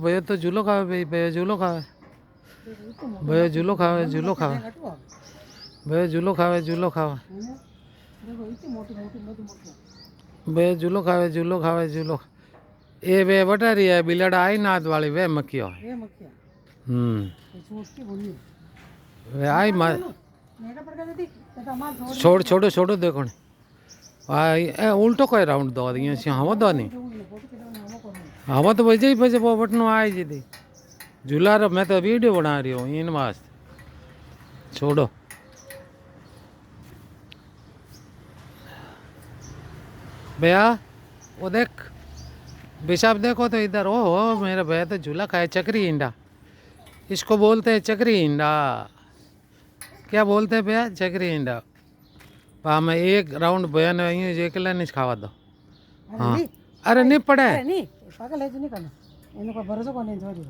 ભયો તો ઝૂલો ખાવે ભાઈ, ભયો ઝૂલો ખાવે, ભયો ઝૂલો ખાવે, ઝૂલો ખાવે, ભયો ઝૂલો ખાવે, ઝૂલો ખાવે, ભયો ઝૂલો ખાવે, ઝૂલો ખાવે, ઝૂલો એ વે વટારી है बिलड़ आई नाद वाली वे मक्खियो है। वे आई छोड़ छोड़ो छोड़ो देखो ने ए उल्टो कोई राउंड दो दिया से हवा दो नहीं हवा तो बजे ही बजे पोपट नो आई जी थी झूला रो मैं तो वीडियो बना रही हूँ इन वास्ते छोड़ो भैया वो देख बिशाब देखो तो इधर ओ मेरा भैया तो झूला खाए चक्री इंडा इसको बोलते हैं चक्री इंडा क्या बोलते हैं भैया चक्री इंडा पा मैं एक राउंड भैया ने यूँ अकेला नहीं खावा दो हाँ अरे नहीं पड़े नहीं पागल है नहीं करना इनको भरोसा को नहीं छोड़ी